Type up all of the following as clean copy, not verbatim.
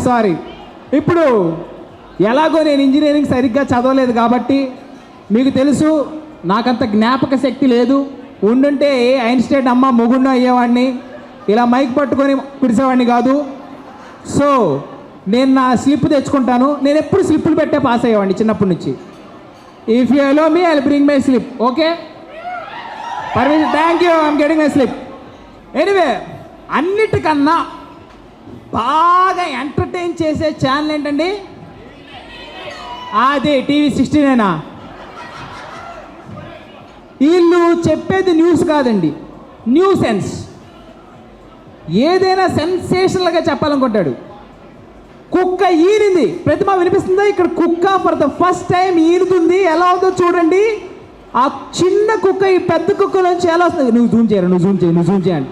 Sorry. ఇప్పుడు ఎలాగో నేను ఇంజనీరింగ్ సరిగ్గా చదవలేదు కాబట్టి మీకు తెలుసు నాకంత జ్ఞాపక శక్తి లేదు. ఉండుంటే ఐన్స్టైన్ అమ్మ మొగుండు అయ్యేవాడిని, ఇలా మైక్ పట్టుకొని పిడిచేవాడిని కాదు. సో నేను నా స్లిప్ తెచ్చుకుంటాను. నేను ఎప్పుడు స్లిప్పులు పెట్టే పాస్ అయ్యేవాడిని చిన్నప్పటి నుంచి. If you allow me I bring my slip. Okay permission, thank you, I'm getting my slip. Anyway, అన్నిటికన్నా బాగా ఎంటర్టైన్ చేసే ఛానల్ ఏంటండి? అదే టీవీ 16. వీళ్ళు చెప్పేది న్యూస్ కాదండి, న్యూ సెన్స్. ఏదైనా సెన్సేషనల్గా చెప్పాలనుకుంటాడు. కుక్క ఈనింది, ప్రతిమ వినిపిస్తుందా? ఇక్కడ కుక్క ఫర్ ద ఫస్ట్ టైం ఈనుతుంది. ఎలా ఉందో చూడండి. ఆ చిన్న కుక్క ఈ పెద్ద కుక్క నుంచి ఎలా వస్తుంది? నువ్వు జూమ్ చేయండి.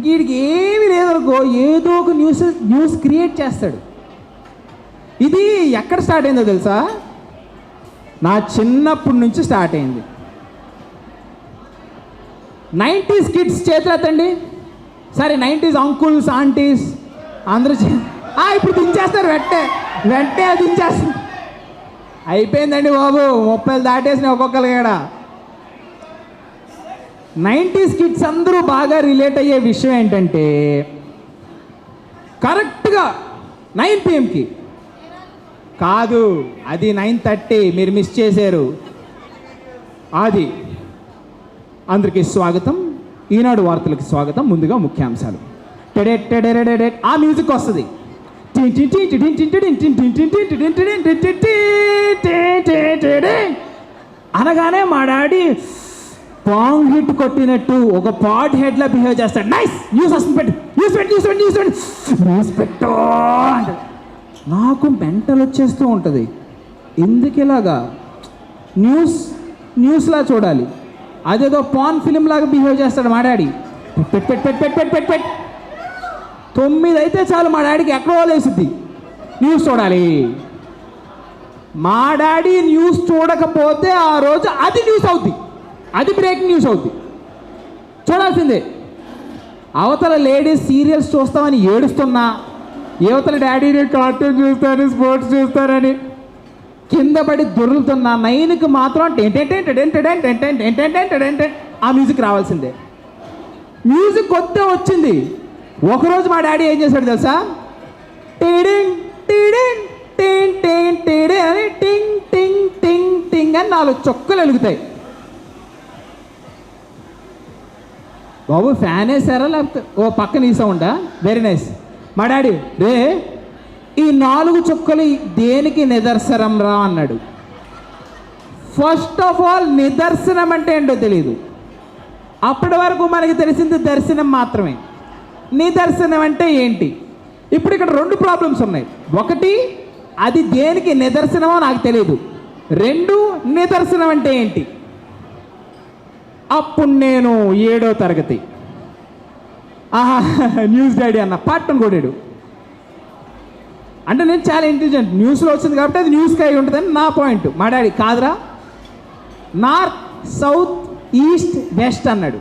వీడికి ఏమీ లేదనుకో, ఏదో ఒక న్యూస్ క్రియేట్ చేస్తాడు. ఇది ఎక్కడ స్టార్ట్ అయిందో తెలుసా? నా చిన్నప్పటి నుంచి స్టార్ట్ అయింది. 90s kids చేతులెత్తండి. సరే 90s అంకుల్స్ ఆంటీస్ అందరూ ఇప్పుడు దించేస్తారు, వెంటే దించేస్తారు. అయిపోయిందండి బాబు, 30 దాటేసిన ఒక్కొక్కరు కూడా. 90s కిడ్స్ అందరూ బాగా రిలేట్ అయ్యే విషయం ఏంటంటే, కరెక్ట్గా 9 PM కాదు, అది 9:30, మీరు మిస్ చేశారు. అది అందరికీ స్వాగతం, ఈనాడు వార్తలకు స్వాగతం. ముందుగా ముఖ్యాంశాలు. ఆ మ్యూజిక్ వస్తుంది. అనగానే మా డాడీ పాంగ్ హిట్ కొట్టినట్టు ఒక పాడ్ హెడ్లా బిహేవ్ చేస్తాడు. నైస్, న్యూస్ వస్తుంది, న్యూస్ పెట్టు అంటే నాకు మెంటల్ వచ్చేస్తూ ఉంటుంది. ఎందుకు ఇలాగా న్యూస్లా చూడాలి? అదేదో పాన్ ఫిలిం లాగా బిహేవ్ చేస్తాడు మా డాడీ. పెట్ 9 అయితే చాలు మా డాడీకి ఎక్కడో లేసిద్ది. న్యూస్ చూడాలి. మా డాడీ న్యూస్ చూడకపోతే ఆ రోజు అది న్యూస్ అవుద్ది, అది బ్రేకింగ్ న్యూస్ అవుద్ది, చూడాల్సిందే. అవతల లేడీస్ సీరియల్స్ చూస్తామని ఏడుస్తున్నా, యువతల డాడీని కార్టూన్ చూస్తారు, స్పోర్ట్స్ చూస్తారని కింద పడి దొరుకుతున్నా 9కి మాత్రం ఆ మ్యూజిక్ రావాల్సిందే. మ్యూజిక్ కొత్త వచ్చింది. ఒకరోజు మా డాడీ ఏం చేశాడు తెలుసా? టీడింగ్ టీడింగ్ టింగ్ టింగ్ టీడే అని టింగ్ టింగ్ టింగ్ టింగ్ అని 4 చొక్కలు వెలుగుతాయి. బాబు ఫ్యాన్ వేసారా లేకపోతే ఓ పక్కన ఈ సౌండా? Very nice. మా డాడీ రే ఈ 4 చుక్కలు దేనికి నిదర్శనం రా అన్నాడు. ఫస్ట్ ఆఫ్ ఆల్ నిదర్శనం అంటే ఏంటో తెలియదు. అప్పటి వరకు మనకి తెలిసింది దర్శనం మాత్రమే. నిదర్శనం అంటే ఏంటి? ఇప్పుడు ఇక్కడ 2 ప్రాబ్లమ్స్ ఉన్నాయి. ఒకటి, అది దేనికి నిదర్శనమో నాకు తెలియదు. 2, నిదర్శనం అంటే ఏంటి? అప్పుడు నేను 7వ తరగతి. న్యూస్ డాడీ అన్న పాటను కొడాడు. అంటే నేను చాలా ఇంటెలిజెంట్, న్యూస్లో వచ్చింది కాబట్టి అది న్యూస్కి అయి ఉంటుందని నా పాయింట్. మా డాడీ కాదురా, నార్త్ సౌత్ ఈస్ట్ వెస్ట్ అన్నాడు.